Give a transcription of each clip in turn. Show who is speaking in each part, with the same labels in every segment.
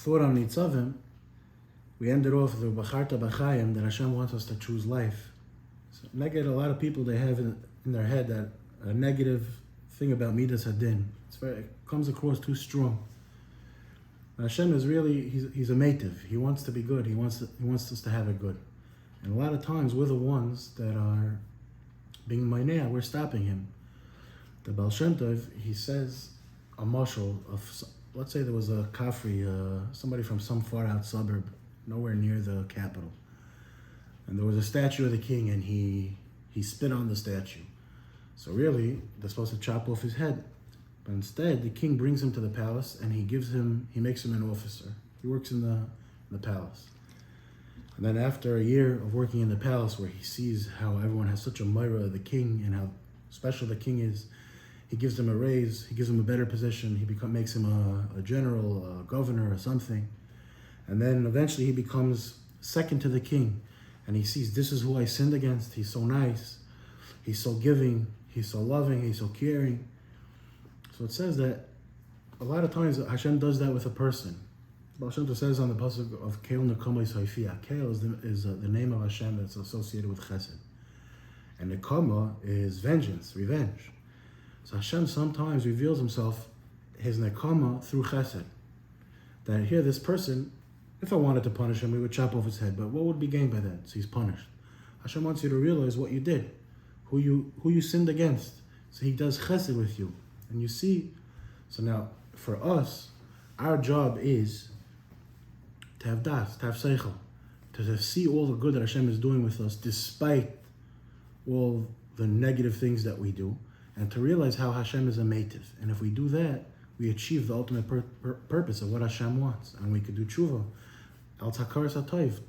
Speaker 1: thought on Nitzavim, we ended off the Bacharta B'Chaim, that Hashem wants us to choose life. So, a lot of people, they have in their head that a negative thing about Midas Hadin. It comes across too strong. Hashem is really, he's a mativ. He wants to be good. He wants us to have it good. And a lot of times we're the ones that are being mainea, we're stopping him. The Baal Shem Tov, he says a mashal of, let's say there was a kafri, somebody from some far out suburb, nowhere near the capital. And there was a statue of the king, and he spit on the statue. So really, they're supposed to chop off his head. But instead, the king brings him to the palace, and he makes him an officer. He works in the palace. And then after a year of working in the palace, where he sees how everyone has such a myra of the king and how special the king is, he gives him a raise, he gives him a better position, makes him a general, a governor or something. And then eventually he becomes second to the king. And he sees, this is who I sinned against. He's so nice, he's so giving, he's so loving, he's so caring. So it says that a lot of times Hashem does that with a person. Baal Shem Tov says on the pasuk of Keil Nekama Soifia. Keil is the name of Hashem that's associated with Chesed. And Nekama is vengeance, revenge. So Hashem sometimes reveals himself, his Nekama, through Chesed. That here, this person, if I wanted to punish him, we would chop off his head. But what would be gained by that? So he's punished. Hashem wants you to realize what you did, who you sinned against. So he does Chesed with you. And you see, so now, for us, our job is to have das, to have seichel, to see all the good that Hashem is doing with us, despite all the negative things that we do, and to realize how Hashem is a mativ. And if we do that, we achieve the ultimate purpose of what Hashem wants. And we could do tshuva. Al takar satayv.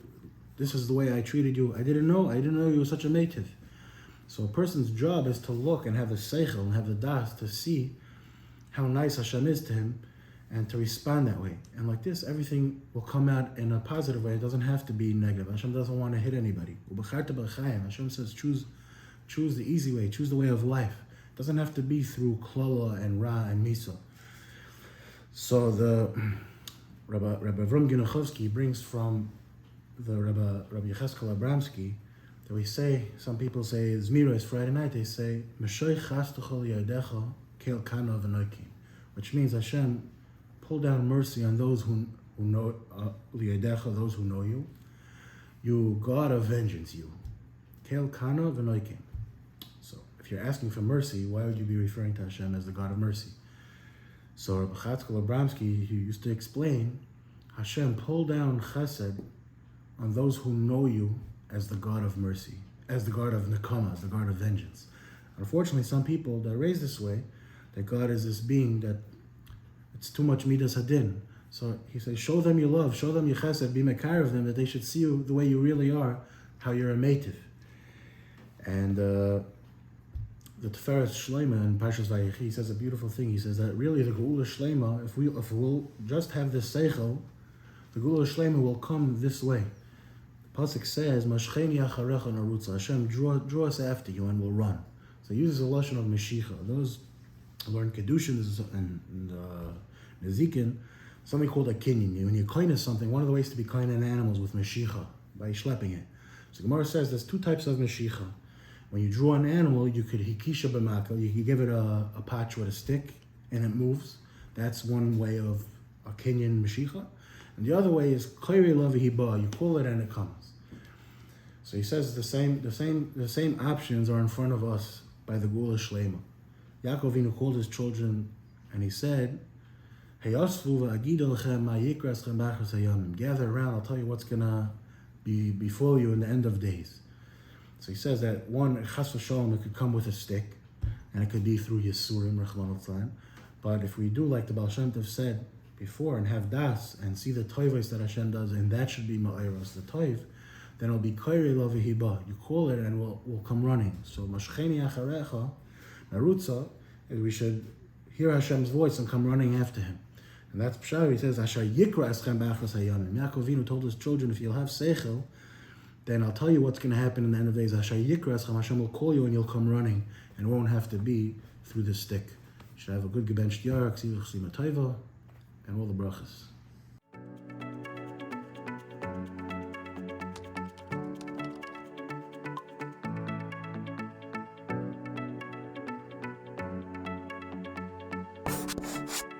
Speaker 1: This is the way I treated you. I didn't know you were such a mativ. So a person's job is to look and have the seichel and have the das to see how nice Hashem is to him and to respond that way. And like this, everything will come out in a positive way. It doesn't have to be negative. Hashem doesn't want to hit anybody. Hashem says choose the easy way, choose the way of life. It doesn't have to be through klala and ra and misa. So the Rabbi Avram Ginachovsky brings from the Rabbi Yecheskel Abramsky that we say, some people say, Zmira is Friday night, they say, which means Hashem, pull down mercy on those who know, those who know you. You God of vengeance, you. Kel kana v'noikim. So if you're asking for mercy, why would you be referring to Hashem as the God of mercy? So Rabbi Chatzkel Abramsky, he used to explain, Hashem, pull down chesed on those who know you as the God of mercy, as the God of nekama, as the God of vengeance. Unfortunately, some people that are raised this way, that God is this being that it's too much midas hadin. So he says, show them your love, show them your chesed, be mekar of them, that they should see you the way you really are, how you're a mativ. And the Tiferes Shleima in Parshas Vayechi says a beautiful thing. He says that really the Geula Shleima, if we'll just have this seichel, the Geula Shleima will come this way. The pasuk says, "Mashcheni acharecha narutza." Hashem, draw us after you, and we'll run. So he uses a lashon of meshicha. Those who learn kedushin and nezikin, something called a kinyan. When you're kind of something, one of the ways to be kind in animals with meshicha by schlepping it. So Gemara says there's two types of meshicha. When you draw an animal, you could hikisha b'makel. You could give it a patch with a stick, and it moves. That's one way of a kinyan meshicha. And the other way is kairi lavi hiba. You call it and it comes. So he says the same options are in front of us by the Geula Shleima. Yaakov Avinu called his children and he said, gather around, I'll tell you what's gonna be before you in the end of days. So he says that one, chas v'shalom, it could come with a stick, and it could be through Yisurim, Rechman al-Tzlan. But if we do like the Baal Shem Tov said before, and have das, and see the toivos that Hashem does, and that should be ma'ayros, the toiv, then it'll be kairi lavi hiba. You call it, and we'll come running. So mashcheni acharecha, narutza, is we should hear Hashem's voice and come running after Him. And that's Pshar. He says, Asher yikra eschem b'achas hayamim. Yaakov Avinu told his children, if you'll have seichel, then I'll tell you what's going to happen in the end of days. Asher yikra eschem, Hashem will call you and you'll come running, and it won't have to be through the stick. You should have a good gebenched yarak, ksiv chsima taiva, and all the brachas.
Speaker 2: Shalom.